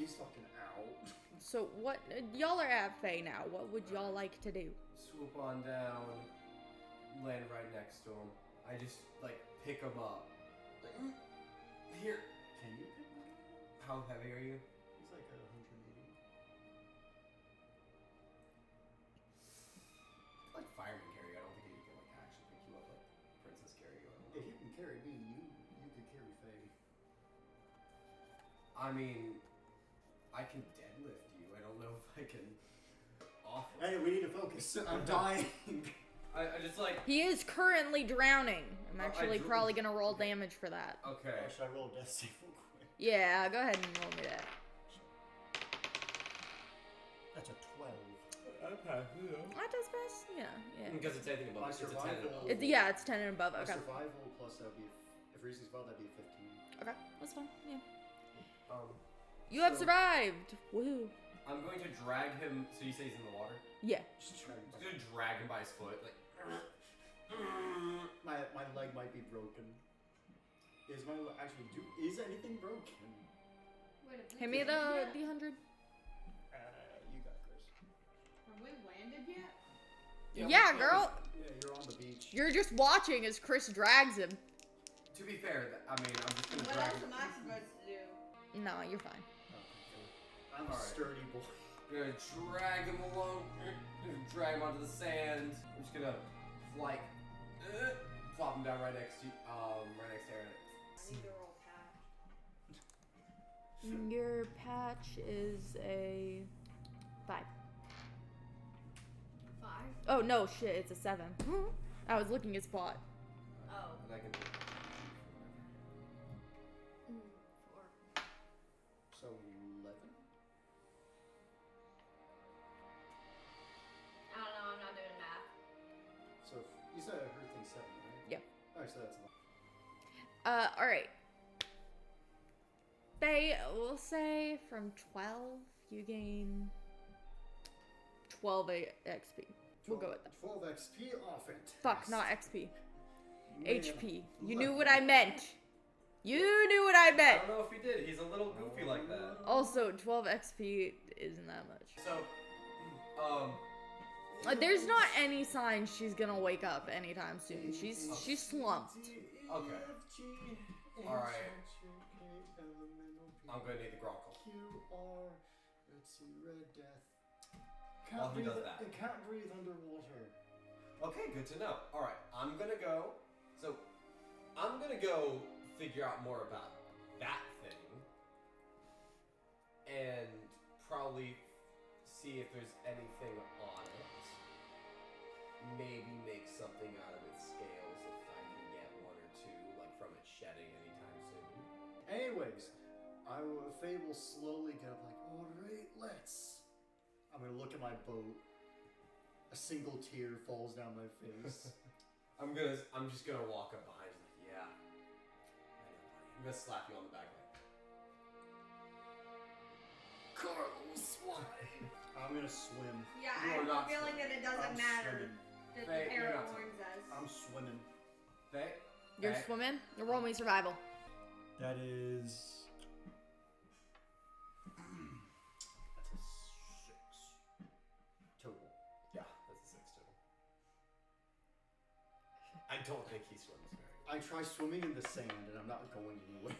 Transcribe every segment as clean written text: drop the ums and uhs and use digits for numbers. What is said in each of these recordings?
he's fucking out. So what? Y'all are at Faye now. What would y'all like to do? Swoop on down, land right next to him. I just, like, pick him up. Like, here. Can you pick him up? How heavy are you? He's like at 180. Like fireman carry. I don't think he can, like, actually pick you up like Princess carry you. If you can carry me, you could carry Faye. I mean, I can deadlift you. I don't know if I can offer. Hey, we need to focus. I'm dying. I just like. He is currently drowning. I'm actually drew- probably gonna roll damage for that. Okay. Or should I roll a death save real quick? Yeah, go ahead and roll me that. That's a 12. That does pass. Yeah. Because it's anything above. My It's a 10. survival. Yeah, it's 10 and above. My Okay. survival plus that would be if reason's well, that'd be 15. Okay, that's fine. Yeah. Um, You have So- survived. Woohoo. I'm going to drag him. So you say he's in the water? Yeah. Just try. I'm going to drag him by his foot, like. My leg might be broken. Is my actually is anything broken? Wait, have we Hit me the landed yet? D100. You got it, Chris. Have we landed yet? Yeah, girl. Yeah, you're on the beach. You're just watching as Chris drags him. To be fair, I mean, I'm just going to What drag else him. am I supposed to do? No, you're fine. I'm a Alright. sturdy boy. I'm going to drag him along. Drag him onto the sand. I'm just going to, like, plop him down right next to right next to Aaron. I need to roll patch. Your patch is a 5. 5? Oh no, shit, it's a 7. I was looking at spot. Oh. And I can do 4. So 11. I don't know, I'm not doing math. So you said everything's 7, right? Yeah. Alright, so that's 11. Alright. Faye, we'll say from 12, you gain 12 XP. We'll go with that. 12 XP. Oh, fantastic. Fuck, not XP. Man. HP. You knew what I meant. You knew what I I don't meant. know if he did. He's a little goofy like that. Also, 12 XP isn't that much. So, There's not any sign she's gonna wake up anytime soon. She's slumped. Okay. Alright. I'm gonna need the Gronkle. QR. Let's see, Red Death. While he breathe, does that. It can't breathe underwater. Okay, good to know. Alright, I'm gonna go. So, I'm gonna go figure out more about that thing. And probably see if there's anything on it. Maybe make something out of its scales if I can get one or two, like from it shedding anytime soon. Anyways, Faye will slowly get up like, alright, let's. I'm gonna look at my boat. A single tear falls down my face. I'm just gonna walk up behind you, like, yeah. I know, buddy. I'm gonna slap you on the back, like, Carlos, why? I'm gonna swim. Yeah, You I are have not a feeling that it doesn't I'm matter swimming. that Faye, the you're arrow not warns us. I'm swimming. Faye? You're Faye? swimming? Roll me survival. That is. That's a 6 total. Yeah, that's a 6 total. I don't think he swims very I try swimming in the sand and I'm not going anywhere.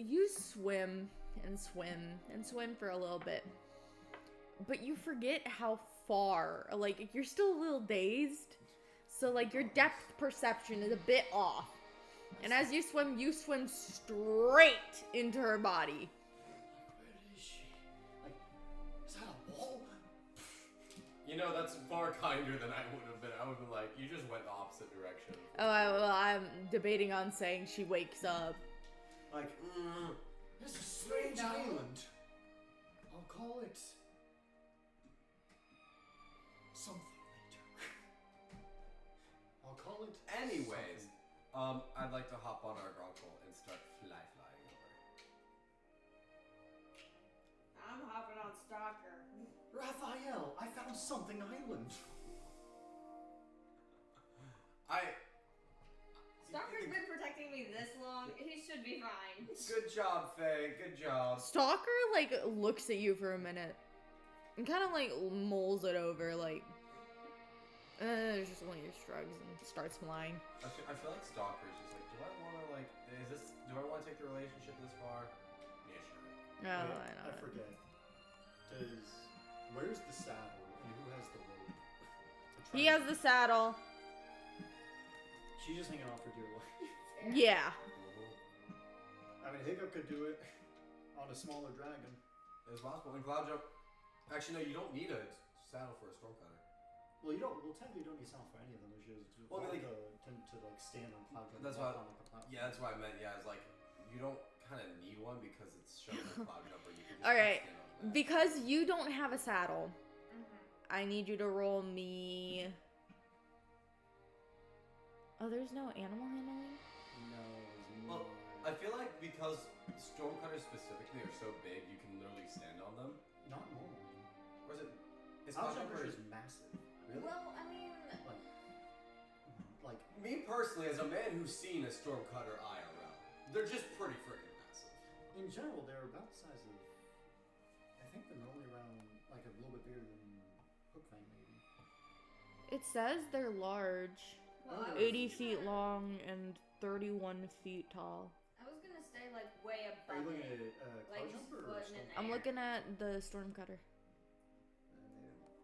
You swim and swim and swim for a little bit, but you forget how far. Like, you're still a little dazed, so like your depth perception is a bit off. And as you swim straight into her body. Where is she? Like, is that a wall? You know, that's far kinder than I would have been. I would have been like, you just went the opposite direction. Oh, I'm debating on saying she wakes up. Like, this is a strange island. I'll call it something later. I'll call it. Anyways, something. I'd like to hop on our Gronkle and start flying over. I'm hopping on Stalker. Raphael, I found something island. Stalker's been protecting me this long. He should be fine. Good job, Faye. Good job. Stalker, like, looks at you for a minute. And kind of, like, mulls it over, like... just one of your shrugs and starts flying. I feel like Stalker is just like, do I want to, like, do I want to take the relationship this far? Yeah, sure. Oh, Wait, I know. I forget. Where's the saddle and who has the rope? He has the saddle. She's just hanging off for dear life. Yeah. I mean, Hiccup could do it on a smaller dragon. It's possible. And Cloud Jump. Actually, no, you don't need a saddle for a Stormcutter. Well, technically you don't need sound for any of them. It's just Well, I mean, to like stand on cloud. That's walk what- on like a platform. Yeah, that's what I meant. Yeah, it's like, you don't kind of need one because it's showing the Cloud Jumper. You can just Alright, stand on that. because you don't have a saddle, Mm-hmm. I need you to roll me... Oh, there's no animal handling? No, it's Well, not. I feel like because Stormcutters specifically are so big, you can literally stand on them. Not normally. Or is it? Is Cloud Cloud Jumper Jumper? is massive. Really? Well, I mean, Like, Me personally, as a man who's seen a Stormcutter IRL, they're just pretty freaking massive. in general, they're about the size of. I think they're normally around like a little bit bigger than Hookfang, maybe. It says they're large. well, I was 80 feet long and 31 feet tall. I was gonna stay like way Are you above looking it. at Like, Cloud just Jumper or floating in Storm? I'm There. looking at the Stormcutter.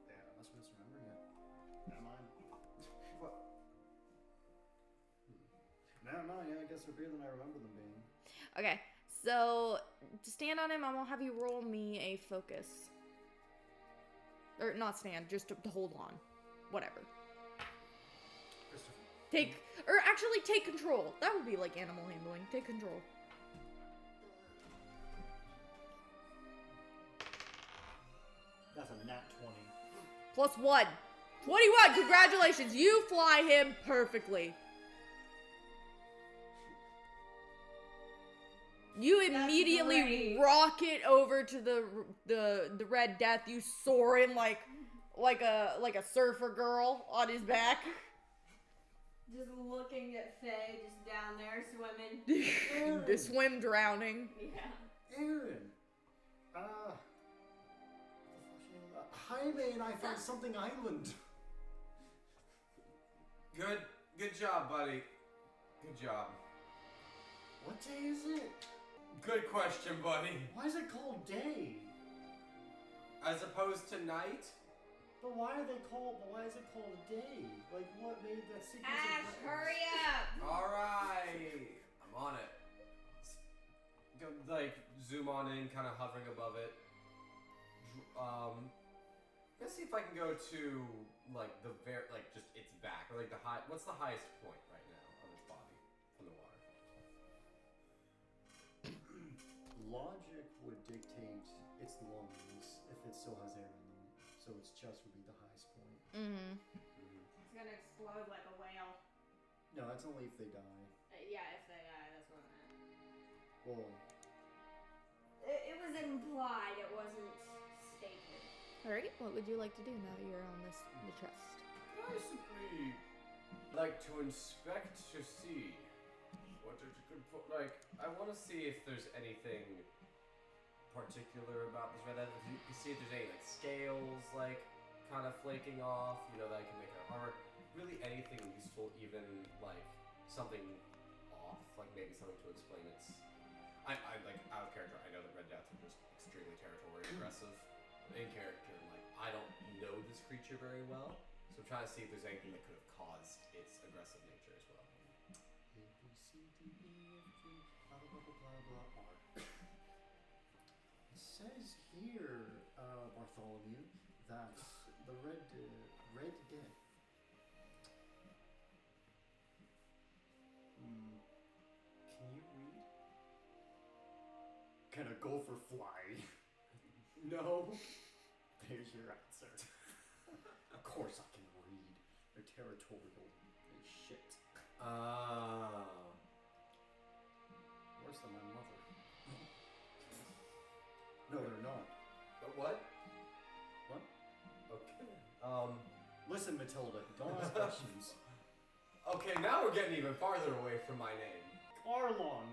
Yeah, I must have misremembering it. Never mind. What? Never mind. Yeah, I guess they're bigger than I remember them being. Okay, so to stand on him, I'm gonna have you roll me a focus. Or not stand, just to hold on. Whatever. Christopher. Actually take control. That would be like animal handling. Take control. That's a nat 20. Plus 1. 21! Congratulations! You fly him perfectly. You That's immediately great. rocket over to the Red Death. You soar in like a surfer girl on his back. Just looking at Faye, just down there swimming. The swim drowning. Yeah. Aaron! Jaime and I found something island. Good job, buddy. Good job. What day is it? Good question, buddy. Why is it called day? As opposed to night? But why is it called a day? Like, what made that sequence Ash, of hurry up! Alright. I'm on it. Go, like, zoom on in, kind of hovering above it. Let's see if I can go to, like, just its back. Or, like, what's the highest point right now on its body from the water? Logic would dictate its lungs if it still has air in them. So its chest would be the highest point. Mm-hmm. It's gonna explode like a whale. No, that's only if they die. Yeah, if they die, that's what I meant. Well, It was implied, it wasn't stated. Alright, what would you like to do now that you're on the chest? I simply like to inspect to see what it could put. Like, I want to see if there's anything particular about this red. If you can see if there's any like scales, like kind of flaking off. You know that I can make it armor. Really, anything useful, even like something off, like maybe something to explain its. I like out of character. I know that Red Death are just extremely territorial, aggressive. In character, like I don't know this creature very well, so I'm trying to see if there's anything that could have caused its aggressive nature as well. A, B, C, D, E, F, G, blah, blah, blah, blah, blah, blah, R. It says here, Bartholomew, that the Red Death. Can you read? Can a gopher fly? No. There's your answer. Of course I can read. They're territorial as shit. Worse than my mother. No, they're not. What? What? Okay. Listen, Matilda, don't ask questions. Okay, now we're getting even farther away from my name. Arlong.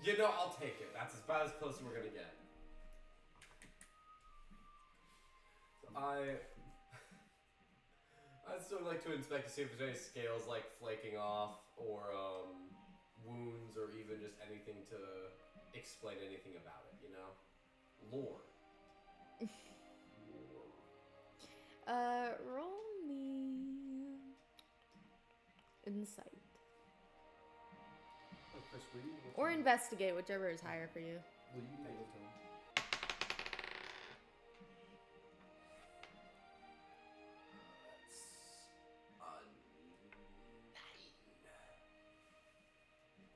You know, I'll take it. That's about as close as we're gonna get. I'd still like to inspect to see if there's any scales like flaking off, or wounds, or even just anything to explain anything about it. You know, lore. Roll me insight Oh, Chris, will you look or him- investigate, whichever is higher for you. Will you look him?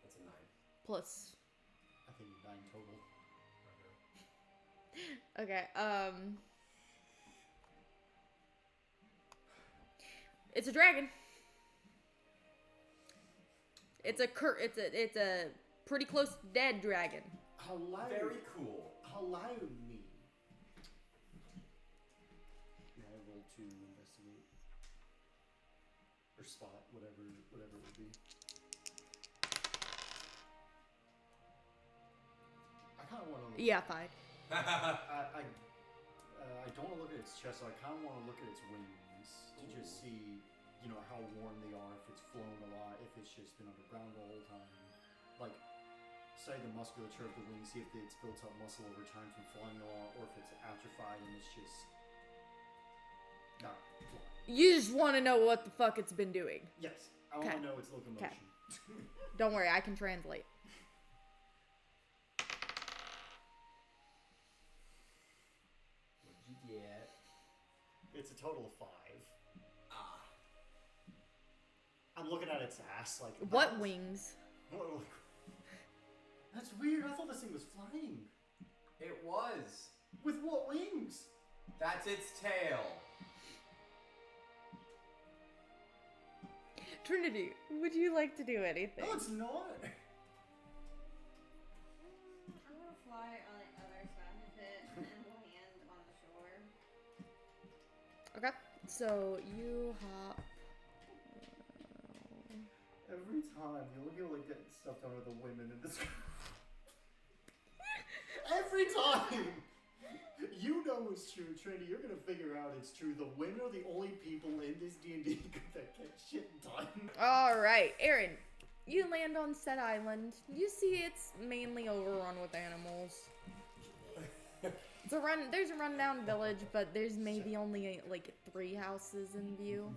That's a 9. Plus. I think 9 total. Okay. It's a dragon. It's a pretty close to dead dragon. Very cool. Allow me. May I roll to investigate? Or spot, whatever it would be. I kind of want to. Yeah, 5. I don't want to look at its chest. So I kind of want to look at its wings to just see, how worn they are. If it's flown a lot, if it's just been underground the whole time. Like, study the musculature of the wings, see if it's built up muscle over time from flying a lot, or if it's atrophied and it's just not flying. You just want to know what the fuck it's been doing. Yes, I want to know its locomotion. Don't worry, I can translate. What'd you get? It's a total of 5. Ah. I'm looking at its ass like. What wings? What- That's weird. I thought this thing was flying. It was. With what wings? That's its tail. Trinity, would you like to do anything? No, it's not. I'm gonna fly on the other side of it and land on the shore. Okay, so you hop. Every time you look at get stuff done with the women in this. Every time! You know it's true, Trinity. You're gonna figure out it's true. The women are the only people in this D&D that get shit done. All right, Aaron, you land on said island. You see it's mainly overrun with animals. There's a rundown village, but there's maybe only like 3 houses in view.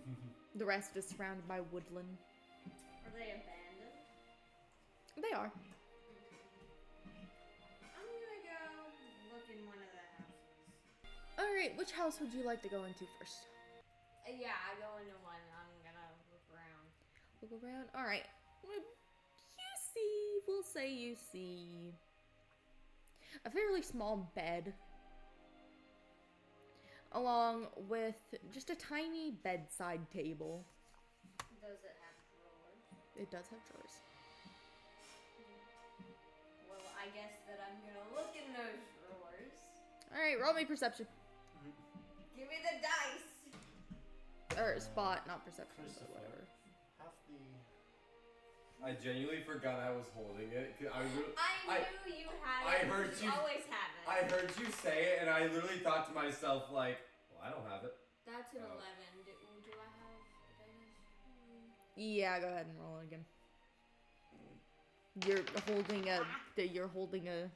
The rest is surrounded by woodland. Are they abandoned? They are. I'm gonna go look in one of the houses. All right, which house would you like to go into first? Yeah, I go into one. I'm gonna look around. Look around. All right. We'll say you see a fairly small bed, along with just a tiny bedside table. Does it have drawers? It does have drawers. Well, I guess that I'm gonna look in those drawers. All right, roll me perception Give me the dice. or spot, not perception, but Christopher. whatever. Half the. I genuinely forgot I was holding it. I knew you had I it. heard you- always have it. I heard you say it, and I literally thought to myself, like, well, I don't have it. That's an Oh. 11. Do I have advantage? Yeah, go ahead and roll it again. You're holding a.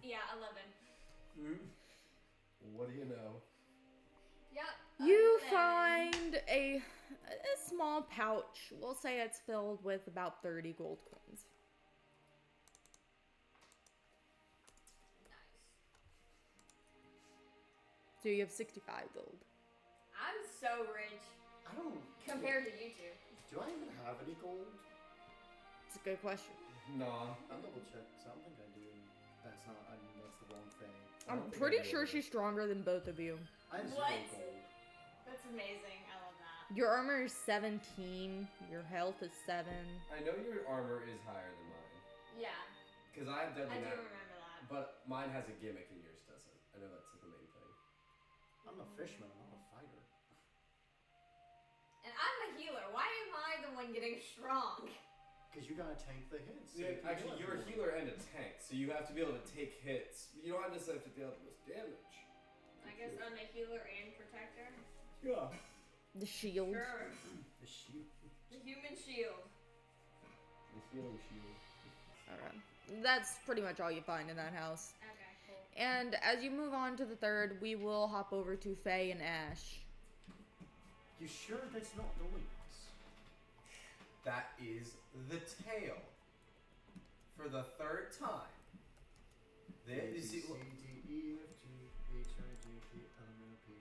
Yeah, 11. What do you know? Yep. You 11. find a small pouch. We'll say it's filled with about 30 gold coins. Nice. So you have 65 gold. I'm so rich I don't. compared to you two. Do I even have any gold? It's a good question. Nah. I'll double check, because I don't think I do. That's not. I mean, that's the wrong thing. I I'm don't think pretty I do sure either. she's stronger than both of you. I have What? 0 gold. That's amazing. I love that. Your armor is 17. Your health is 7. I know your armor is higher than mine. Yeah, Because I have I deadly do knack, remember that. but mine has a gimmick and yours doesn't. I know that's like the main thing. I'm a fishman. I'm not a fighter. And I'm a healer. Why am I the one getting strong? Because you gotta tank the hits. so Yeah, you can actually, heal you're a everyone. healer and a tank, so you have to be able to take hits. You don't necessarily have to deal with the most damage. I guess I'm a healer and protector. Yeah. The shield. Sure. The shield. The human shield. The healing shield. Alright. That's pretty much all you find in that house. Okay, cool. And as you move on to the third, we will hop over to Faye and Ash. You sure that's not the wings? That is the tail. For the third time. A, There, B, you C, see, D, E, F, G, H, I, J, K, L, M, N, P,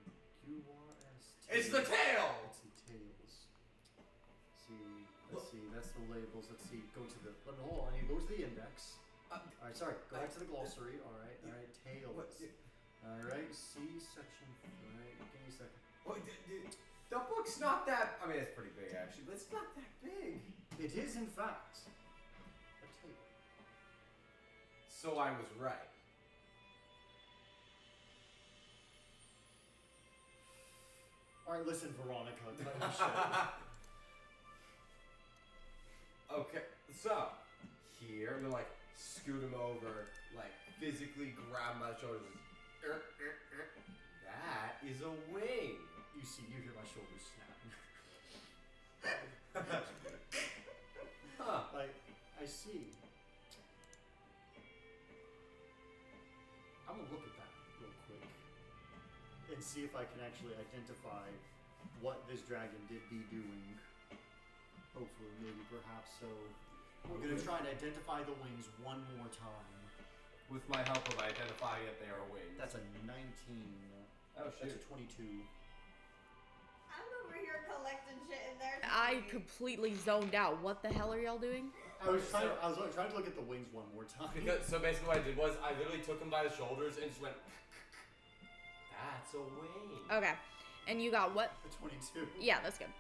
Q, R, S, T. it's the tail! Let's see, tails. Let's see, that's the labels. Let's see, go to the, hold on, you go to the index. Alright, sorry, go back to the glossary. Alright, tails. What? Alright, C section, alright, give me a second. What, the book's not that. I mean, it's pretty big actually, but it's not that big. It is, in fact, a tail. So I was right. Alright, listen, Veronica, cut your shit. Okay, so here I'm gonna like scoot him over, like physically grab my shoulders. That is a wing. You see, you hear my shoulders snap. Huh. Like, I see. I'm gonna look at that real quick and see if I can actually identify what this dragon did be doing. Hopefully, maybe, perhaps. So, I'm gonna try and identify the wings one more time. With my help of identifying that they are wings. That's a 19. Oh That's shoot. a 22. I'm over here collecting shit in there. I completely zoned out. What the hell are y'all doing? I was trying to look at the wings one more time. Because so basically what I did was I literally took him by the shoulders and just went. That's a wing. Okay. And you got what? A 22. Yeah, that's good.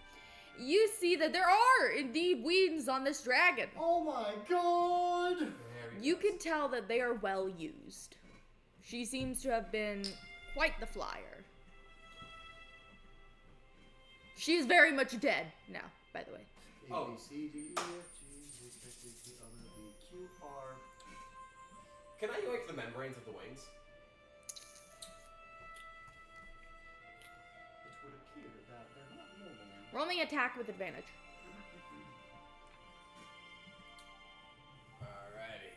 You see that there are indeed wings on this dragon. Oh my god! Very You nice. can tell that they are well used. She seems to have been quite the flyer. She is very much dead now, by the way. A, Oh. B, C, D, E, F, G, H, I, J, K, L, M, N, P, Q, R. Can I yoink the membranes of the wings? It would appear that they're not normal. Roll me attack with advantage. Alrighty.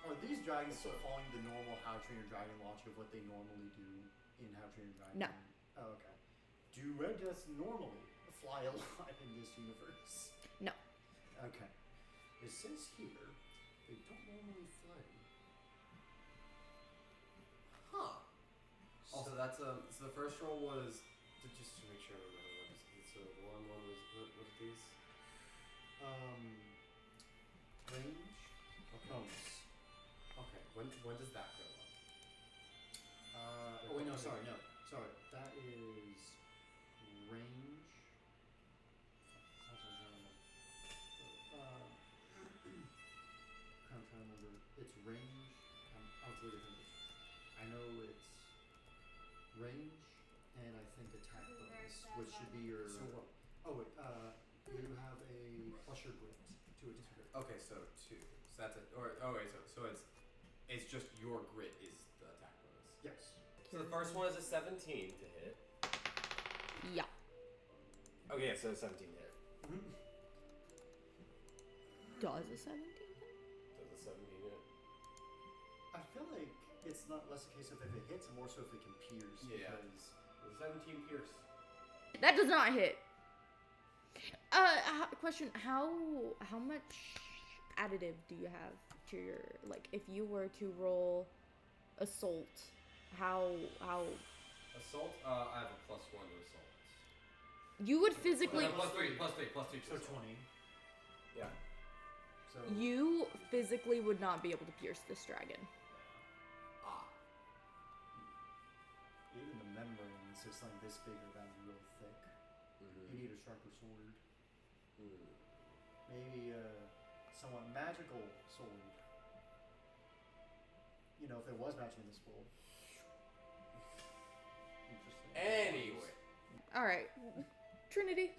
Are these dragons still following the normal How to Train Your Dragon logic of what they normally do in How to Train Your Dragon? No. Oh, okay. Do red deaths normally fly a lot in this universe? No. Okay. It says here they don't normally fly. Huh. Also, that's so the first roll was just to make sure I remember what it was. So the one was what are these? Range? Bonus. Okay. When does that go up? Oh wait, no, sorry, no. Sorry. That is range. I'm trying to remember. It's range. I'll tell you different. I know it's range and I think attack bonus, which should be your. So what? Oh wait, you have a plus your grit to attack. Okay, so 2. So that's it. Or wait, so it's just your grit is the attack bonus. Yes. So the first one is a 17 to hit. Yeah. Okay, yeah, so 17 to hit. Does a 17 hit? Does a 17 hit? I feel like it's not less a case of if it hits and more so if it can pierce. Yeah. Because The 17 pierce. That does not hit. Question: How much additive do you have to your, like, if you were to roll assault? How Assault. I have a +1 to assault. you would physically +3 to so assault. 20. Yeah. So you physically would not be able to pierce this dragon. Ah. even the membrane is just like this big or that real thick. You need a sharper sword. Maybe a somewhat magical sword. You know, if there was magic in this world. Interesting. Anyway. All right. Trinity,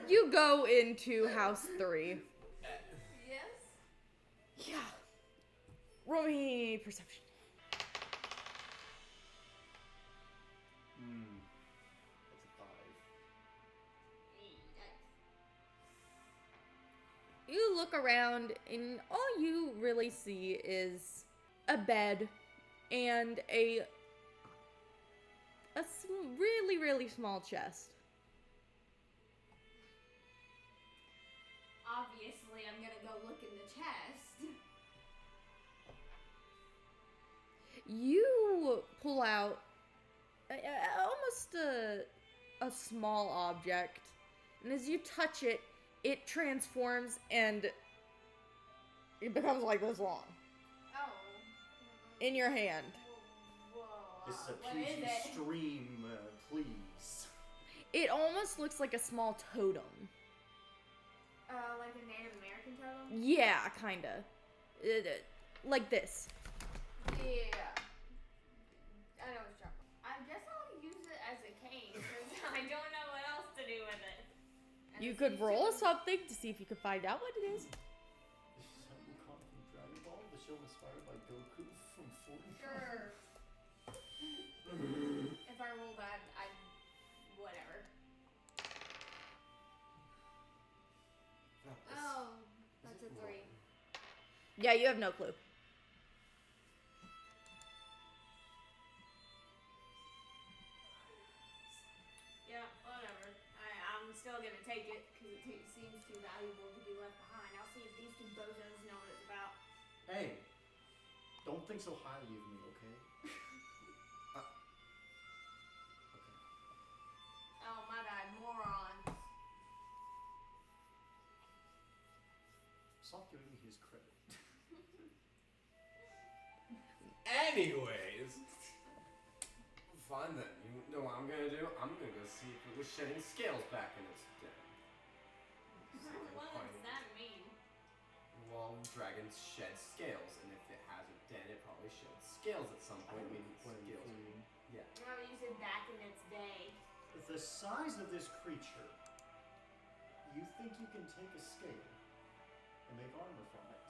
you go into house 3. Yes? Yeah. Roll me perception. That's a 5. You look around, and all you really see is a bed and a really, really small chest. Obviously, I'm gonna go look in the chest. You pull out almost a small object, and as you touch it, it transforms and it becomes like this long Oh. in your hand. Whoa. This is a What PG is it? stream, please. It almost looks like a small totem. Like a Native American totem? Yeah, kinda. Like this. Yeah. I know what you're talking about. I guess I'll use it as a cane because I don't know what else to do with it. And You it could seems roll to- something to see if you could find out what it is. This is something caught from Dragon Ball, the show inspired by Goku from 40. Sure. If I roll that, I whatever. Oh, that's a 3. Yeah, you have no clue. Yeah, whatever. I'm still gonna take it because it seems too valuable to be left behind. I'll see if these two bozos know what it's about. Hey, don't think so highly of me, okay? Oh, my bad, morons. Stop giving me his credit. Anyways, fine then. You know what I'm gonna do? I'm gonna go see if it was shedding scales back in its den. See if I can What find does it. that mean? Well, dragons shed scales, and if it has a den, it probably sheds scales at some point. Meaning scales. Yeah. No, you said back in its day. With the size of this creature, you think you can take a scale and make armor from it?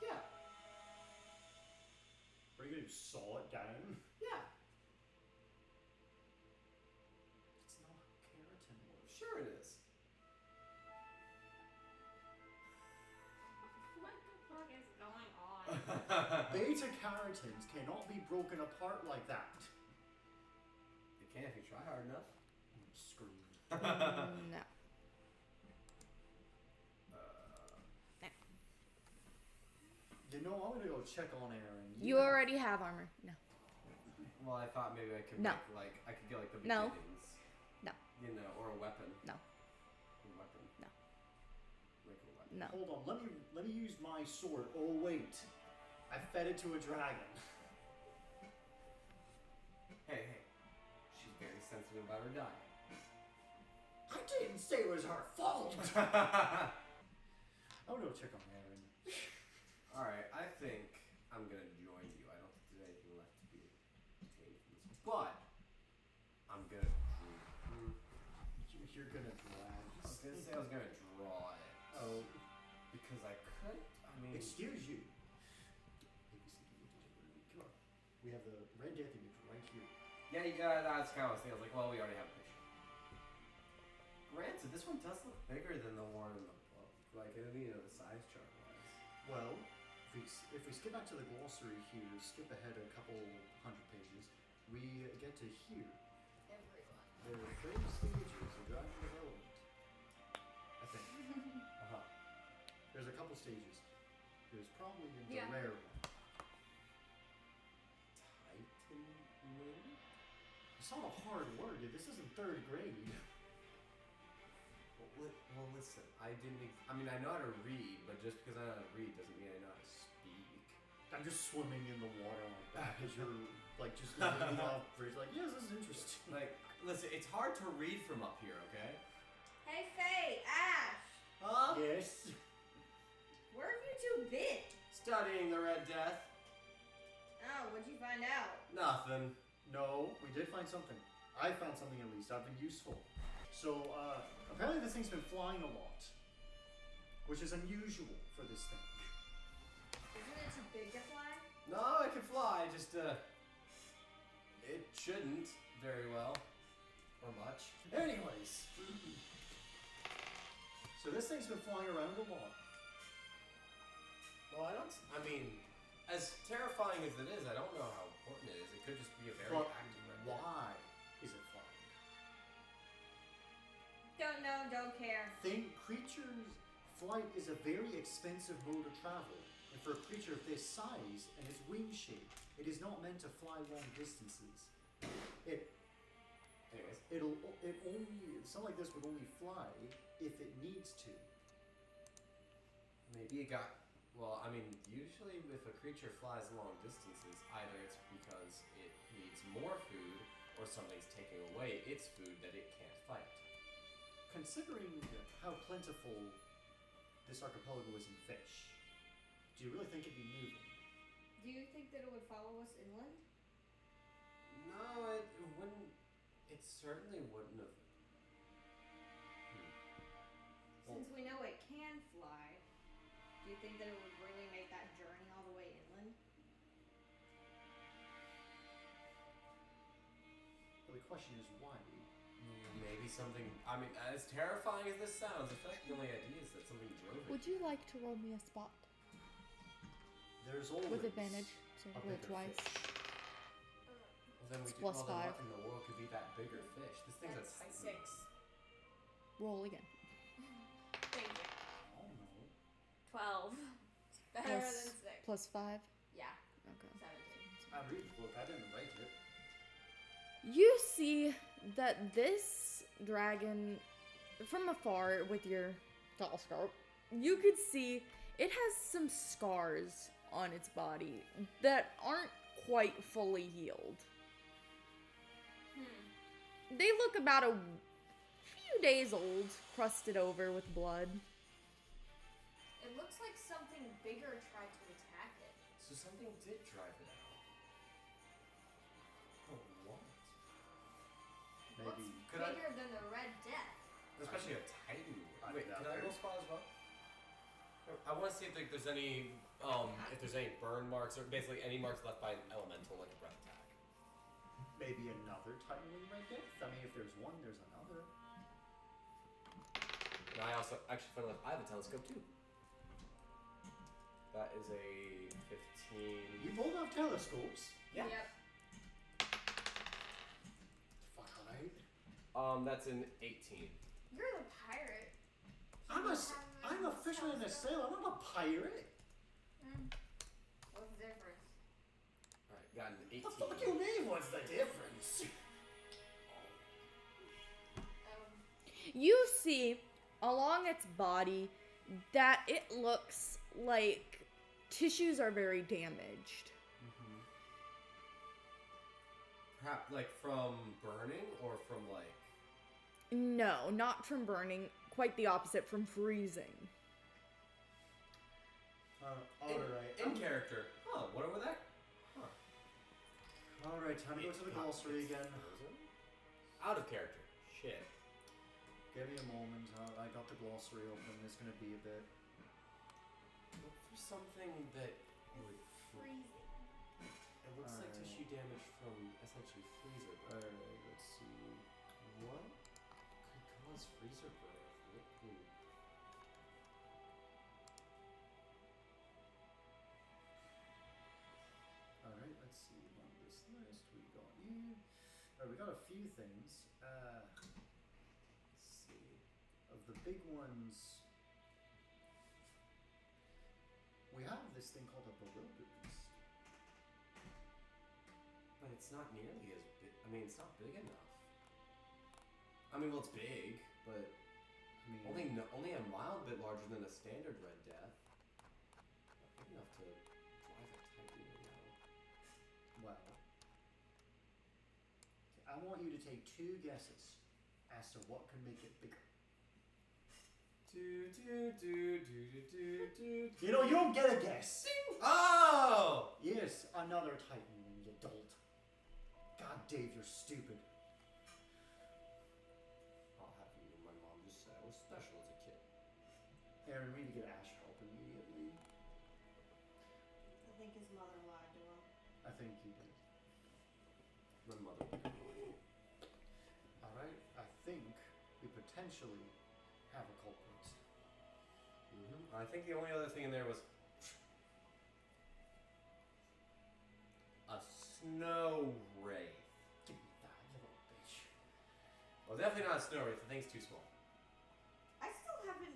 Yeah. What are you gonna do? Saw it down? Yeah. It's not keratin wood. Sure it is. What the fuck is going on? Beta carotenes cannot be broken apart like that. You can if you try hard enough. Scream. No. You know, I'm gonna go check on Aaron. You already have armor. No. Well, I thought maybe I could No. make like I could get like the No. beginnings. No. You know, or a weapon. No. A weapon. No. Make a weapon. No. Hold on, let me use my sword. Oh wait, I fed it to a dragon. Hey, she's very sensitive about her diet. I didn't say it was her fault. I'm gonna check on Aaron. Alright, I think I'm gonna join you. I don't think there's anything left to be obtained from this. But I'm gonna You're gonna drag. I was gonna say I was gonna draw it. Oh, Because I could excuse you. Come on. We have the Red Death image right here. Yeah, that's kind of what I was thinking. I was like, well, we already have a picture. Granted, this one does look bigger than the one in the book. Like, the size chart wise. Well, if we skip back to the glossary here, skip ahead a couple hundred pages, we get to here. Everyone. There are 3 stages of dragon development. I think. Uh-huh. There's a couple stages. There's probably the Yeah. rare one. Titan Moon? It's not a hard word, dude. This isn't 3rd grade. Well, listen, I know how to read, but just because I know how to read doesn't mean I know how to speak. I'm just swimming in the water like that as you're like just looking off bridge like, yes, this is interesting. Like, listen, it's hard to read from up here, okay? Hey, Faye, Ash, Huh? Yes. where have you two been? Studying the Red Death. Oh, what'd you find out? Nothing. No, we did find something. I found something at least. I've been useful. So, apparently this thing's been flying a lot, which is unusual for this thing. Isn't it too big to fly? No, it can fly, just, it shouldn't very well. Or much. Anyways. So this thing's been flying around a lot. Well, I mean, as terrifying as it is, I don't know how important it is. It could just be a very But active red death. why is it flying? Don't know, don't care. Creatures, flight is a very expensive mode of travel. And for a creature of this size and its wing shape, it is not meant to fly long distances. Something like this would only fly if it needs to. Maybe it got. Well, I mean, usually if a creature flies long distances, either it's because it needs more food or something's taking away its food that it can't fight. Considering how plentiful this archipelago is in fish, do you really think it'd be moving? Do you think that it would follow us inland? No, it wouldn't. It certainly wouldn't have. Since we know it can fly, do you think that it would really make that journey all the way inland? Well, the question is why? Maybe something. I mean, as terrifying as this sounds, I feel like the only idea is that something drove it. Would you like to roll me a spot? There's always With advantage, so a roll bigger twice. fish. Well, then we It's do, plus well, then 5. what in the world could be that bigger fish? This thing's That's a titan. 6. Roll again. Thank you. Oh no. 12. Better Plus- than 6. Plus 5. Yeah, Okay. 17. I read the book. I didn't write it. You see that this dragon, from afar with your telescope, you could see it has some scars on its body that aren't quite fully healed. They look about a few days old, crusted over with blood. It looks like something bigger tried to attack it. So something did drive it out. But what? What's Maybe. Could I- bigger than the Red Death? Especially a titan. I Wait, doubt can I roll there's- spot as well? I want to see if there's any, if there's any burn marks or basically any marks left by an elemental, like a breath attack. Maybe another Titan with Red Death? I mean, if there's one, there's another. And I also, actually, funny enough, I have a telescope too. That is a 15. You both have telescopes. Yeah. Yep. Fuck right. That's an 18. You're the pirate. I'm a fisherman and a sailor. I'm not a pirate. What's the difference? Alright, got an 18. What the fuck you mean? What's the difference? You see along its body that it looks like tissues are very damaged. Perhaps, like, from burning or from, like... No, not from burning. Quite the opposite, from freezing. Alright. In character. Huh, what over there? Huh. Alright, time to go to the glossary again. Out of character. Shit. Give me a moment. I got the glossary open. It's gonna be a bit. Look for something that would Freezing. It looks like Alright. tissue damage from essentially freezer burn. Alright, let's see. What could cause freezer burn? Alright, let's see. On this list, we got you. Alright, we got a few things. Let's see. Of the big ones, we have this thing called a bewilderbeast. But it's not nearly as big. I mean, it's not big enough. I mean, well, it's big, but I mean, only a mild bit larger than a standard Red Death. Not big enough to drive a Titan around. well. I want you to take 2 guesses as to what could make it bigger. You know, you don't get a guess. Oh! Yes, another Titan, you dolt. God, Dave, you're stupid. Aaron, we need to get Ash help immediately. I think his mother lied to him. I think he did. My mother. Alright, I think we potentially have a culprit. I think the only other thing in there was a snow wraith. Give me that little bitch. Well, definitely not a snow wraith. The thing's too small. I still haven't,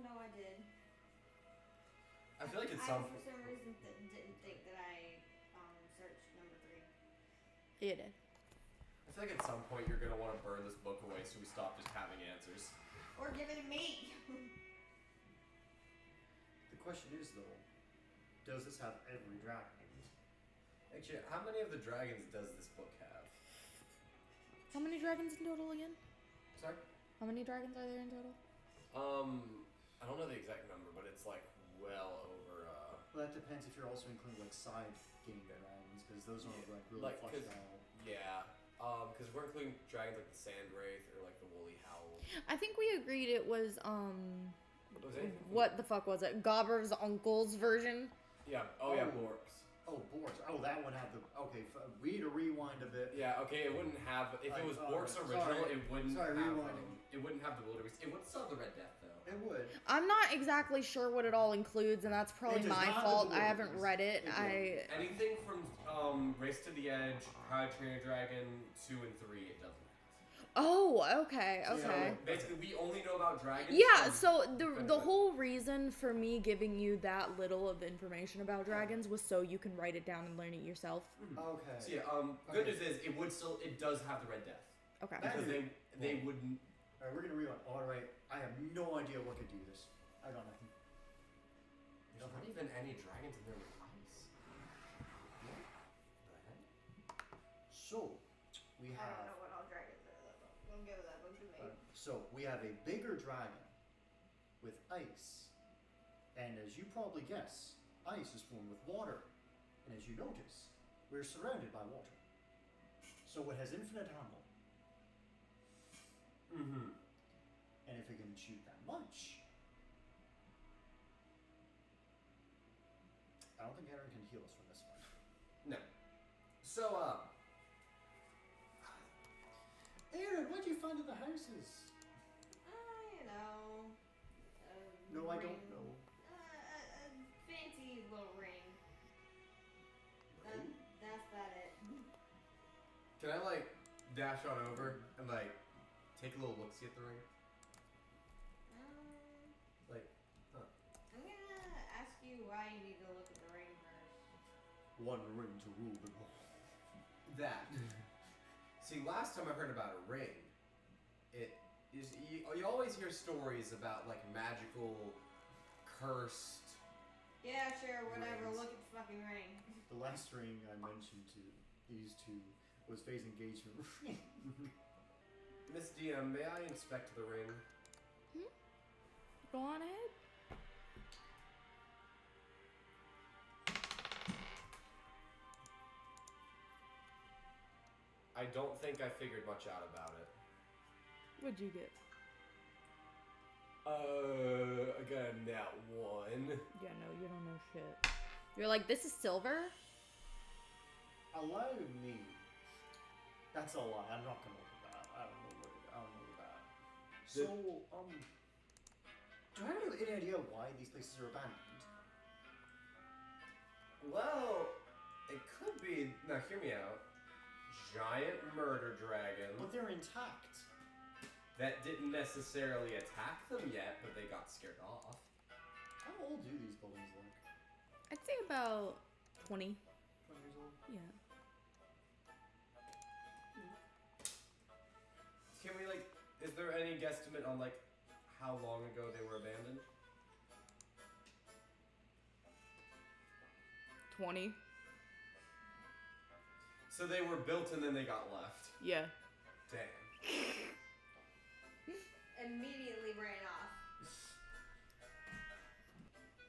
no, I did. I feel like it's I, some. for some reason, didn't think that I, searched number 3. You did. I feel like at some point you're gonna want to burn this book away so we stop just having answers. Or give it to me! The question is, though, does this have every dragon? Actually, how many of the dragons does this book have? How many dragons in total again? Sorry? How many dragons are there in total? I don't know the exact number, but it's like well over. Well, that depends if you're also including like side game dragons, because those aren't like really Like, fleshed 'cause- out. Yeah. Because we're including dragons like the Sand Wraith or like the Woolly Howl. I think we agreed it was Was it? what the fuck was it? Gobber's uncle's version. Yeah. Oh yeah, Oh. Borks. Oh, Boars. Oh, that one had the. Okay, we need to rewind a bit. Yeah. Okay. It wouldn't have if it was Borks original. sorry. It wouldn't Sorry, have. rewinding. It wouldn't have the Wildebeest. It would still have the Red Death though. It would. I'm not exactly sure what it all includes, and that's probably does my not have fault. the I haven't rules. read it. It I Anything from Race to the Edge, How to Train Your Dragon 2 and 3, it doesn't have. okay. Yeah, So basically, we only know about dragons. Yeah, from- so the Benefit. whole reason for me giving you that little of information about dragons was so you can write it down and learn it yourself. Okay. So yeah, good news is it does have the Red Death Okay. That because is- they wouldn't. Alright, we're gonna rewind. Alright, I have no idea what could do this. I got nothing. There's not even any dragons in there with ice. What the heck? So, we I don't have. know what all dragons are, though. Don't give that book to me. So, we have a bigger dragon with ice. And as you probably guess, ice is formed with water. And as you notice, we're surrounded by water. So, it has infinite ammo. Mm-hmm. And if it can shoot that much, I don't think Aaron can heal us from this one. No. So Aaron, what do you find in the houses? You know. No, I ring. don't know. A fancy little ring. Ring? That's about it. can I like dash on over and like take a little look see at the ring? Like, I'm gonna ask you why you need to look at the ring first. One ring to rule them all. that. See, last time I heard about a ring, it is you always hear stories about like magical, cursed. Yeah, sure, whatever. Rings. Look at the fucking ring. The last ring I mentioned to these two was Faye's engagement ring. Miss DM, may I inspect the ring? Go on ahead. I don't think I figured much out about it. What'd you get? I got a nat 1. Yeah, no, you don't know shit. You're like, this is silver? Allow me. That's a lie. I'm not gonna look at that. I don't know that. So, do I have any idea why these places are abandoned? Well, it could be. Now, hear me out. Giant murder dragon But they're intact. that didn't necessarily attack them yet, but they got scared off. How old do these buildings look? I'd say about 20. 20 years old? Yeah. Can we like? Is there any guesstimate on like how long ago they were abandoned? 20. So they were built and then they got left. Yeah. Damn. Immediately ran off.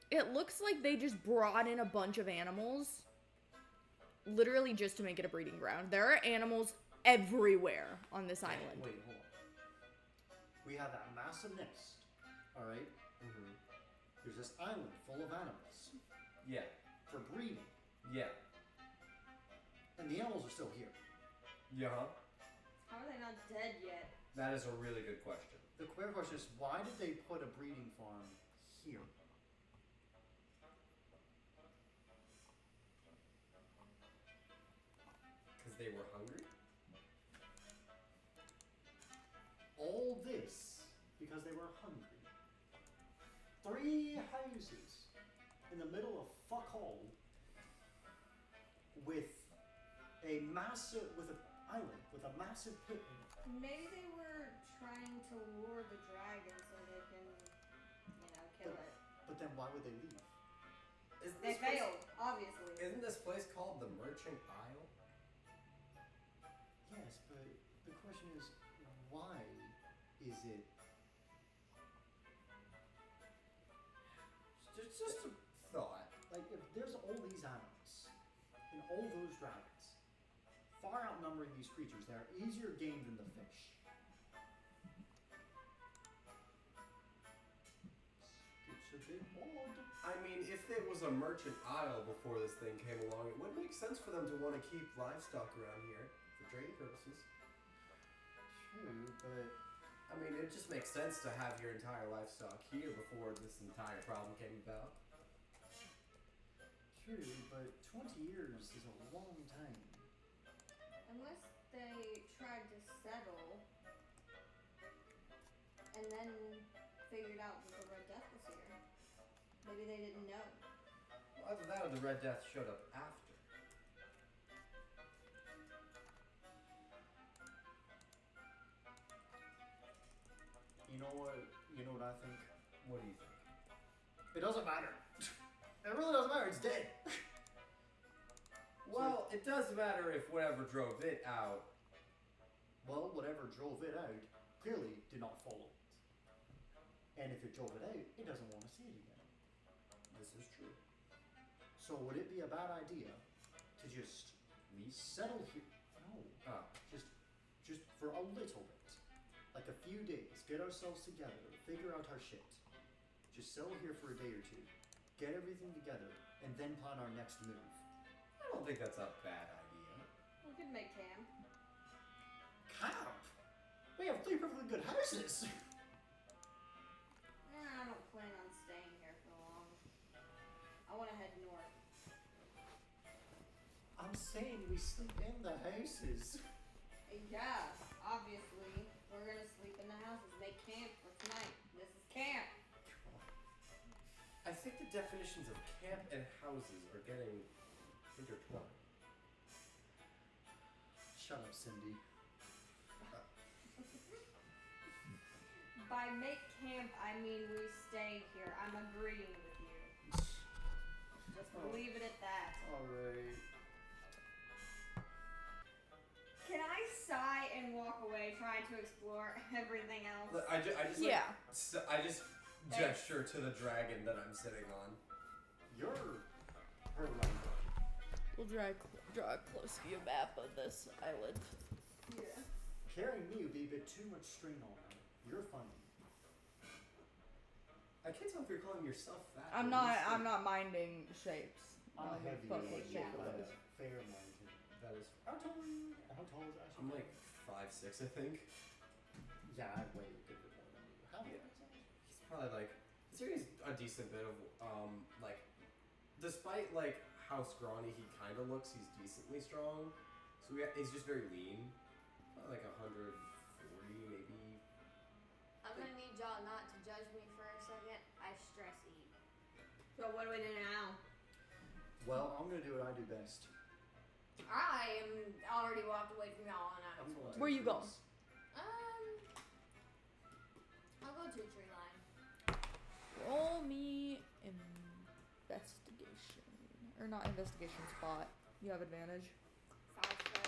It looks like they just brought in a bunch of animals, literally just to make it a breeding ground. There are animals everywhere on this island. Wait, hold on. We have that massive nest Alright? Mm-hmm. There's this island full of animals Yeah. for breeding. Yeah. And the animals are still here. Yeah. How are they not dead yet? That is a really good question. The clear question is, why did they put a breeding farm here? Because they were hungry? All this because they were hungry. 3 houses in the middle of fuck all with a massive, with an island, with a massive pit in it. Maybe they were trying to lure the dragon so they can, kill it. But then why would they leave? Isn't They this place- failed, obviously. Isn't this place called the Merchant Isle? Yes, but the question is, why is it? It's just a thought. Like, if there's all these animals and all those dragons, far outnumbering these creatures, they are easier game than the fish. It's a bit odd. I mean, if it was a merchant isle before this thing came along, it would make sense for them to want to keep livestock around here for trading purposes. True, but I mean, it just makes sense to have your entire livestock here before this entire problem came about. true, but 20 years is a long time. Unless they tried to settle and then figured out that the Red Death was here. Maybe they didn't know. Well, either that or the Red Death showed up after. You know what? You know what I think? What do you think? It doesn't matter. It really doesn't matter. It's dead. Well, it does matter if whatever drove it out. Well, whatever drove it out clearly did not follow it. And if it drove it out, it doesn't want to see it again. This is true. So would it be a bad idea to just settle here? No. Ah. Just for a little bit. Like a few days, get ourselves together, figure out our shit. Just settle here for a day or two, get everything together, and then plan our next move. I don't think that's a bad idea. We could make camp. Camp? We have 3 perfectly good houses! I don't plan on staying here for long. I want to head north. I'm saying we sleep in the houses. Yeah, obviously. We're gonna sleep in the houses. Make camp for tonight. This is camp. I think the definitions of camp and houses are getting intertwined. Shut up, Cindy. By make camp, I mean we stay here. I'm agreeing with you. Just leave it at that. Alright. Can I sigh and walk away trying to explore everything else? Look, I just Yeah. I just gesture to the dragon that I'm sitting on. You're her language. We'll draw a close view map of this island. Yeah. Carrying me would be a bit too much strain on her. You're funny. I can't tell if you're calling yourself fat. I'm not minding shapes. I'm I'll be heavy. fucking Yeah, shapeless. fair minded. That is. How tall are you? How tall is Ashley? I'm like 5'6", I think. Yeah, I weigh a good bit more than you. How Yeah. much is Ashley? He's probably like. He's a decent bit of like, despite like how scrawny he kind of looks, he's decently strong. So he's just very lean. Probably like 140 maybe. I'm gonna need y'all not to judge me for a second. I stress eat. So what do we do now? Well, I'm gonna do what I do best. I am already walked away from y'all and I'm I'm going to Where you going? trees. I'll go to a tree line. Roll me investigation. Or not investigation, spot. You have advantage. 5 foot.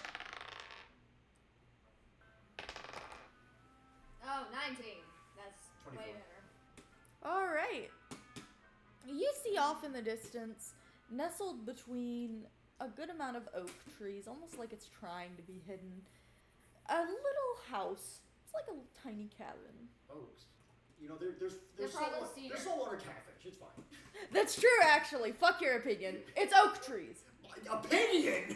Oh, 19. That's 24. way better. Alright. You see off in the distance, nestled between a good amount of oak trees, almost like it's trying to be hidden, a little house. It's like a tiny cabin. Oaks. You You know, there's probably there's saltwater catfish. It's fine. That's true, actually. Fuck your opinion. It's oak trees. My opinion.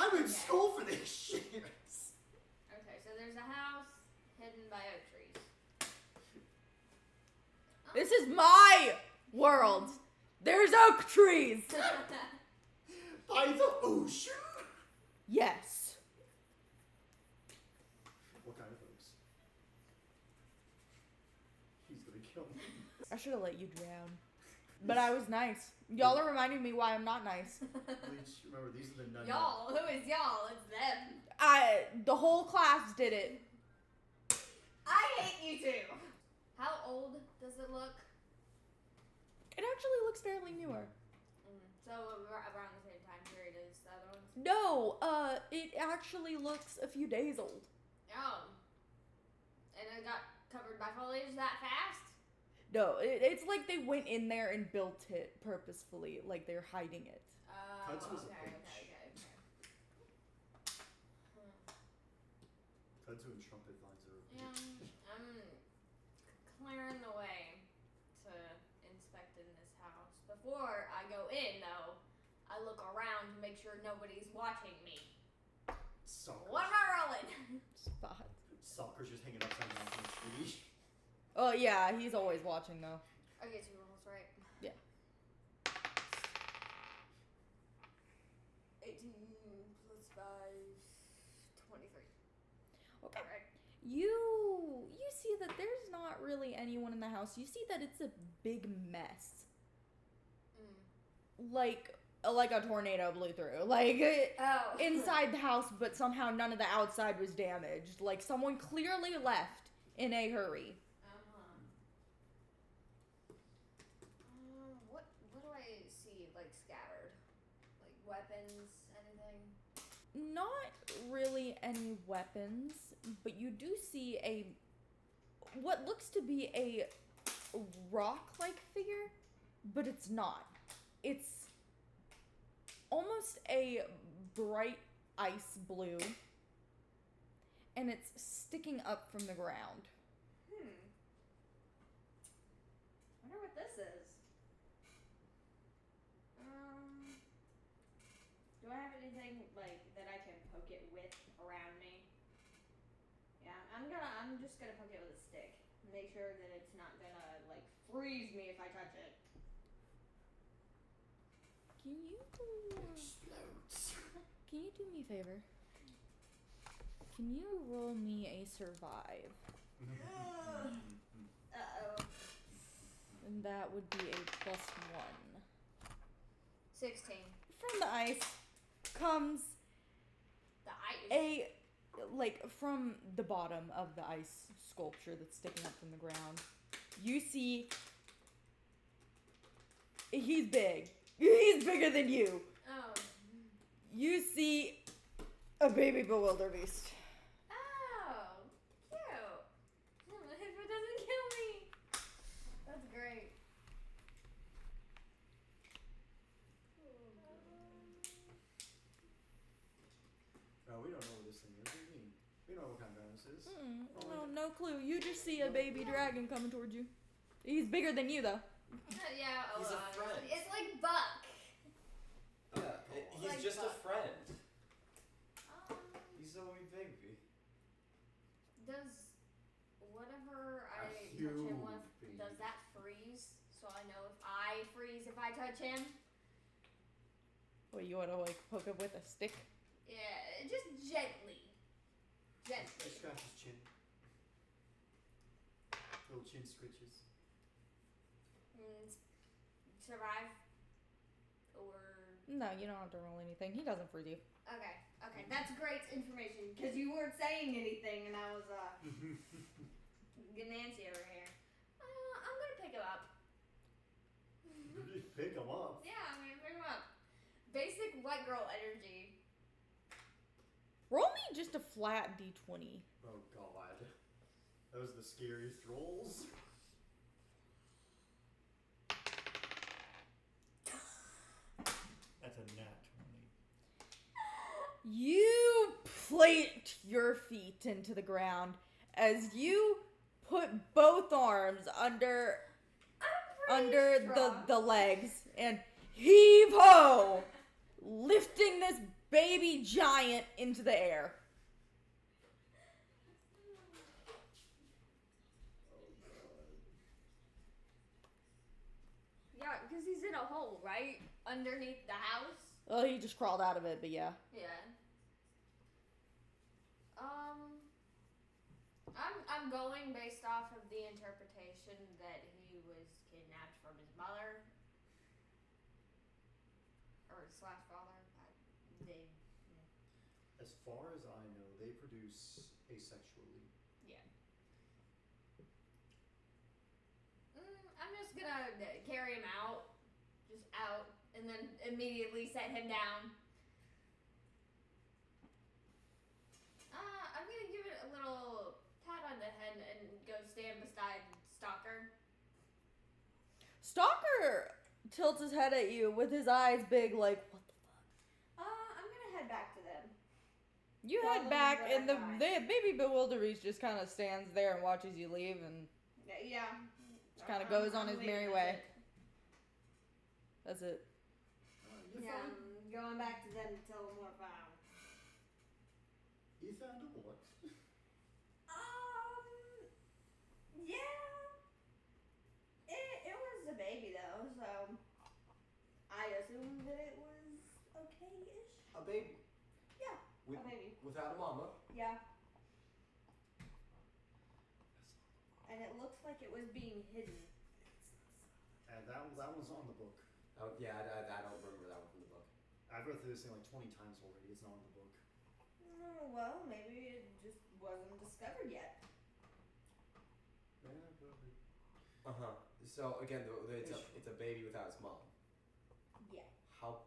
I'm in school for this shit. Okay, so there's a house hidden by oak trees. This is my world. There's oak trees. By the ocean. Yes. What kind of oaks? He's gonna kill me. I should have let you drown. But I was nice. Y'all are reminding me why I'm not nice. Please remember, these are the nun. Y'all, who is y'all? It's them. The whole class did it. I hate you two. How old does it look? It actually looks fairly newer. So around the same time period as the other ones? No, it actually looks a few days old. Oh. And it got covered by foliage that fast? No, it's like they went in there and built it purposefully, like they're hiding it. Oh, Cuts was a okay. Kudzu and trumpet lines are. Yeah, I'm clearing the way to inspecting this house. Before I go in, though, I look around to make sure nobody's watching me. Soccer. What am I rolling? Spot. Soccer's just hanging upside down from the tree. Oh yeah, he's always watching though. Okay, 2 rolls, right? Yeah. 18 plus 5, 23. Okay. Right. You see that there's not really anyone in the house. You see that it's a big mess. Like a tornado blew through. Like Oh. inside the house, but somehow none of the outside was damaged. Like someone clearly left in a hurry. What do I see, like, scattered? Like, weapons, anything? Not really any weapons, but you do see what looks to be a rock-like figure, but it's not. It's almost a bright ice blue, and it's sticking up from the ground. Wonder what this is. Do I have anything like that I can poke it with around me? Yeah, I'm just gonna poke it with a stick. Make sure that it's not gonna like freeze me if I touch it. Can you Explodes. Can you do me a favor? Can you roll me a survive? Uh-oh. And that would be a +1. 16. From the ice comes The ice. from the bottom of the ice sculpture that's sticking up from the ground. You see he's big. He's bigger than you. Oh. You see a baby bewilderbeast. Oh. Cute. If it doesn't kill me. That's great. We don't know what this thing is. What do you mean? We don't know what kind of dragon this is. No clue. You just see a baby dragon coming towards you. He's bigger than you though. Yeah, He's a friend. It's like Buck. Yeah, he's Like just a Buck. friend. He's a wee baby. Does whatever I touch him huge with, baby. does that freeze? So I know if I freeze if I touch him? What, you wanna like poke him with a stick? Yeah, just gently. Gently. Just scratch his chin. Little chin scritches. Survive? Or... No, you don't have to roll anything. He doesn't freeze you. Okay, that's great information, because you weren't saying anything, and I was, getting antsy over here. I'm gonna pick him up. Pick him up. Yeah, I'm gonna pick him up. Basic white girl energy. Roll me just a flat d20. Oh god. Those are the scariest rolls. That's a nat 20. You plate your feet into the ground as you put both arms under the legs and heave ho, lifting this baby giant into the air. Yeah, because he's in a hole, right? Underneath the house. Well, he just crawled out of it, but yeah. Yeah. I'm going based off of the interpretation that he was kidnapped from his mother or slash father. As far as I know, they produce asexually. Yeah. I'm just gonna carry him out, just out, and then immediately set him down. I'm gonna give it a little pat on the head and go stand beside Stalker. Stalker tilts his head at you with his eyes big, like, what the fuck? I'm gonna head back to them. You Follow head me back, where and I the find. baby Bewilderies just kind of stands there and watches you leave, and Yeah. just kind of goes on his leaving, merry that's way. it. That's it. You Yeah, found I'm going back to them to tell them what I found. you found a what? Yeah. It was a baby though, so I assume that it was okay-ish. A baby. Yeah, With, a baby. without a mama. Yeah. And it looks like it was being hidden. And that was on the book. Oh, yeah, I don't remember that one from the book. I've read through this thing like 20 times already. It's not in the book. Well, maybe it just wasn't discovered yet. Yeah, probably. Uh-huh. So, again, it's a baby without its mom. Yeah. How...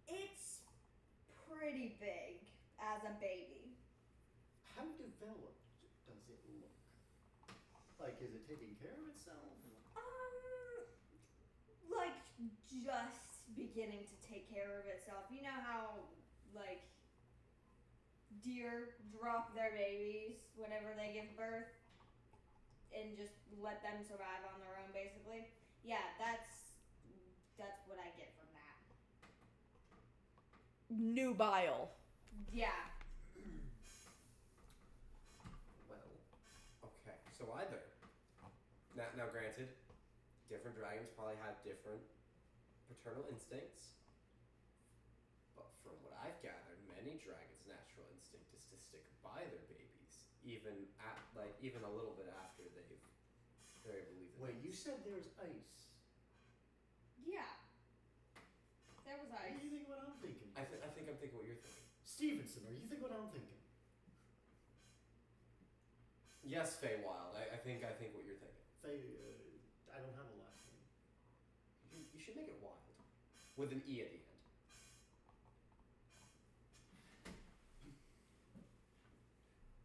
It's pretty big as a baby. How developed does it look? Like, is it taking care of itself? Like just beginning to take care of itself. You know how like deer drop their babies whenever they give birth and just let them survive on their own, basically. Yeah, that's what I get from that. Nubile. Yeah. Well, okay. So either. Now granted, different dragons probably have different paternal instincts. But from what I've gathered, many dragons' natural instinct is to stick by their babies, even a little bit after they're able to leave the Wait, nest. you said there's ice. Yeah. There was What ice. do you think what I'm thinking? I think I'm thinking what you're thinking. Stevenson, are you thinking what I'm thinking? Yes, Feywild. I think what you're thinking. I don't have a last name. You should make it wild, with an E at the end.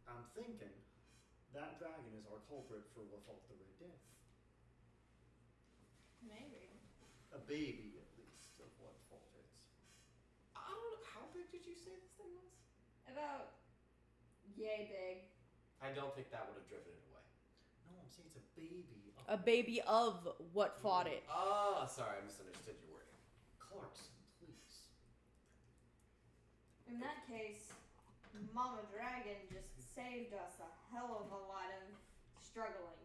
I'm thinking that dragon is our culprit for what fought the Red Death. Maybe. A baby, at least, of what fought it. I don't know. How big did you say this thing was? About yay big. I don't think that would have driven it away. No, I'm saying it's a baby. A baby of what fought it. Oh, sorry, I misunderstood your wording. Clarkson, please. In that case, Mama Dragon just saved us a hell of a lot of struggling.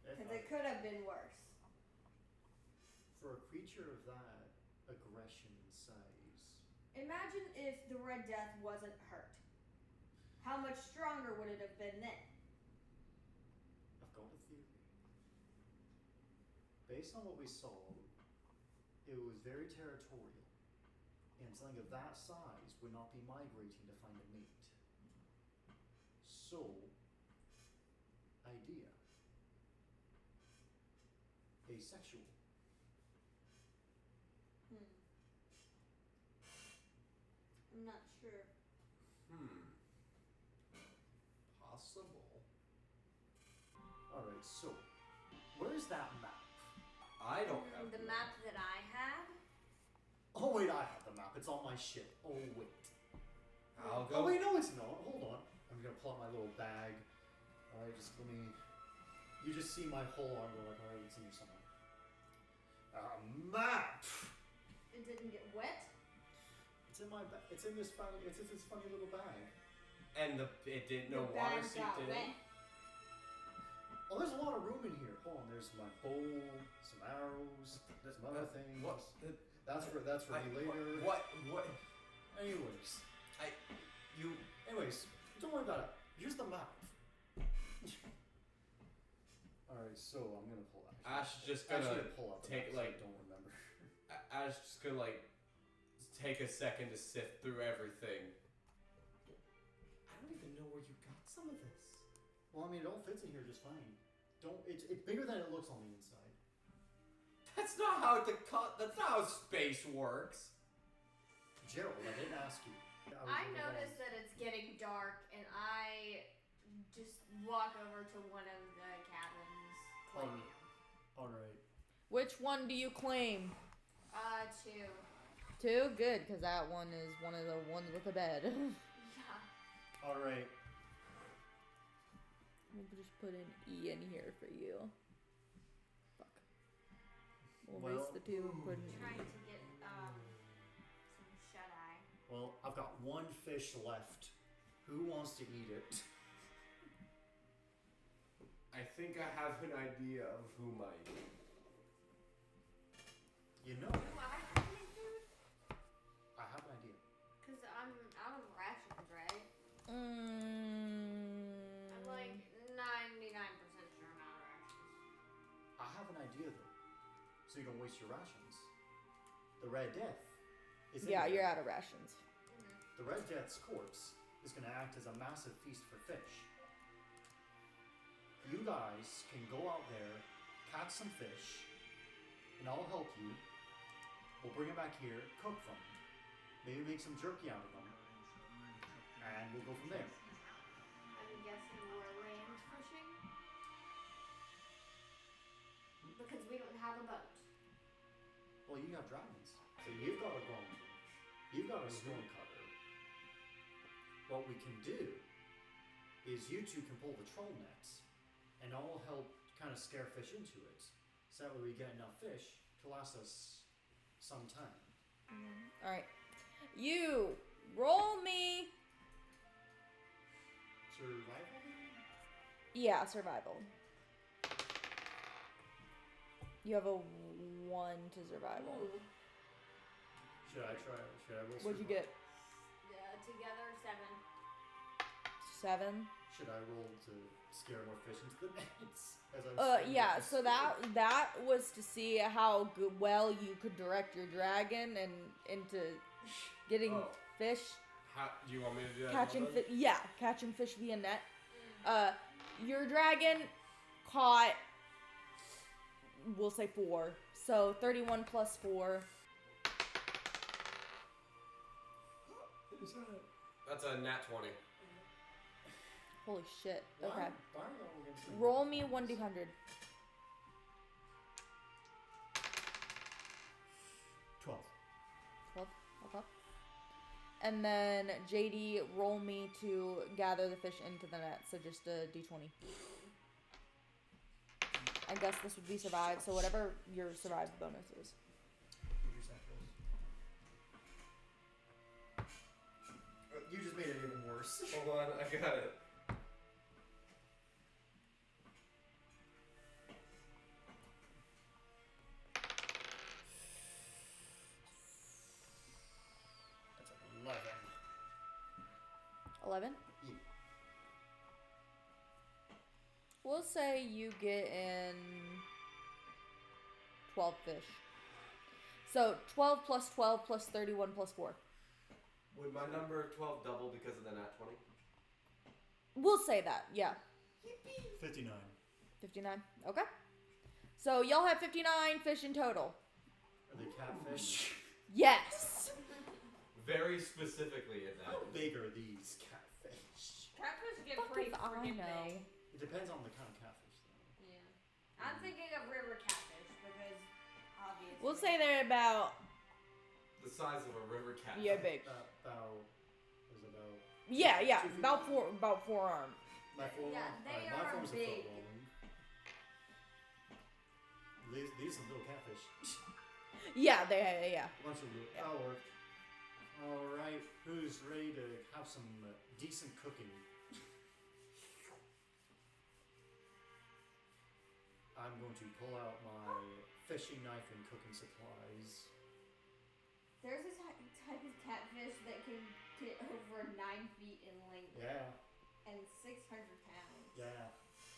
Because it could have been worse. For a creature of that aggression and size, Imagine if the Red Death wasn't hurt. How much stronger would it have been then? I've got a theory. Based on what we saw, it was very territorial, and something of that size would not be migrating to find a mate. So, idea. Asexual. I'm not sure. Possible. Alright, so, where's that map? I don't have The map that I had. Oh wait, I have the map. It's on my ship. Oh wait. I'll Oh go. wait, no it's not. Hold on. I'm gonna pull out my little bag Let me. You just see my whole arm go like, alright, it's in here somewhere. Map! It didn't get wet. It's in my bag. It's in this funny. It's in this funny little bag. And it didn't. No The water bag got seeped in. wet. Oh, there's a lot of room in here. Hold on, there's my bowl, some arrows, some other things. What? That's for me later. What? Anyways, You. don't worry about it. Here's the map. All right, so I'm gonna pull out. Ash is just Actually, gonna pull out the take, map, 'cause like- I don't remember. Ash just gonna take a second to sift through everything. I don't even know where you got some of this. Well, I mean, it all fits in here just fine. It's bigger than it looks on the inside. That's not how that's not how space works. Gerald, I didn't ask you. I noticed that it's getting dark, and I just walk over to one of the cabins, claiming them. All right. Which one do you claim? 2. 2? Good, because that one is one of the ones with a bed. Yeah. All right. We'll just put an E in here for you. Fuck. We'll Well, waste the 2 and put an Trying E. to get some shut eye. Well, I've got one fish left. Who wants to eat it? I think I have an idea of who might. You know, Do I have any food? I have an idea. Because I'm out of rations, right? I'm like 99% sure I'm out of rations. I have an idea though, so you don't waste your rations. The Red Death is in Yeah, there. you're out of rations. The Red Death's corpse is going to act as a massive feast for fish. You guys can go out there, catch some fish, and I'll help you. We'll bring it back here, cook them, maybe make some jerky out of them, and we'll go from there. I'm guessing we're land fishing? Because we don't have a boat. Well, you have dragons, so you've got a grown you've got a storm cutter. What we can do is you two can pull the troll nets, and I'll help kind of scare fish into it, so that way we get enough fish to last us some time. Alright. You roll me. Survival? Yeah, survival. You have a 1 to survival. Should I roll? What'd you survival? get? Together, 7. 7? Should I roll to scare more fish into the nets? As I'm Yeah, so that was to see how well you could direct your dragon and into getting Oh. fish, How do you want me to do that? catching Then? fish. Yeah, catching fish via net. Your dragon caught, we'll say 4. So 31 plus 4. That's a nat 20. Holy shit. Why- Okay. why are y'all against me? Roll me 1d100. 12. 12. Okay. And then JD, roll me to gather the fish into the net. So just a d20. I guess this would be survive. So whatever your survive bonus is. You just made it even worse. Hold on, I got it. That's 11. 11? Yeah. We'll say you get in 12 fish. So 12 plus 12 plus 31 plus 4. Would my number 12 double because of the nat 20? We'll say that, yeah. 59. 59. Okay. So y'all have 59 fish in total. Are they catfish? Yes. Very specifically in How that. big are these catfish? Catfish get Fuck pretty if I freaking know. big. It depends on the kind of catfish, though. Yeah. I'm thinking of river catfish because obviously. We'll say they're about The size of a river cat. big. About. Was about. Yeah, 2 feet about long. forearm. My form. Yeah, they my are form's a big. foot long. These are little catfish. Yeah, yeah. A bunch of little. That'll work. All right, who's ready to have some decent cooking? I'm going to pull out my fishing knife and cooking supplies. There's a type of catfish that can get over 9 feet in length Yeah, and 600 pounds. yeah.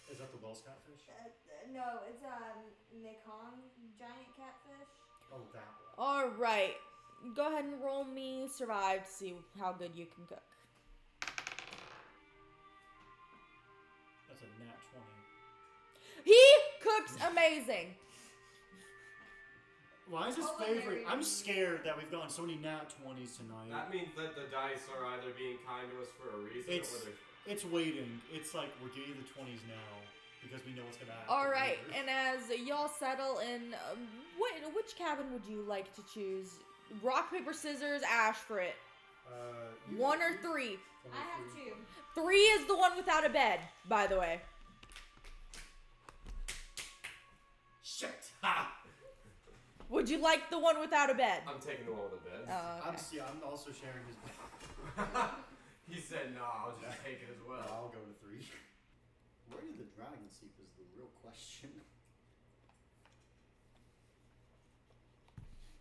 Is that the Wells catfish? No, it's Mekong giant catfish. Oh, that one. All right. Go ahead and roll me survive to see how good you can cook. That's a nat 20. He cooks amazing. Why is his favorite? I'm scared that we've gotten so many nat 20s tonight. That means that the dice are either being kind to us for a reason or It's waiting. It's like we're getting the 20s now because we know what's gonna happen. All right, later. and as y'all settle in, which cabin would you like to choose? Rock, paper, scissors, ash for it. One or three. I have 2. 3 is the one without a bed, by the way. Shit! Ha! Would you like the one without a bed? I'm taking the one with the bed. Oh, okay. I'm also sharing his bed. He said no, I'll just take it as well. I'll go to 3. Where did the dragon sleep is the real question.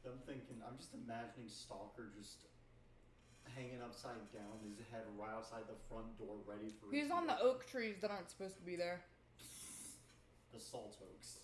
I'm just imagining Stalker just hanging upside down, his head right outside the front door, ready for He's his on the meal. oak trees that aren't supposed to be there. The salt oaks.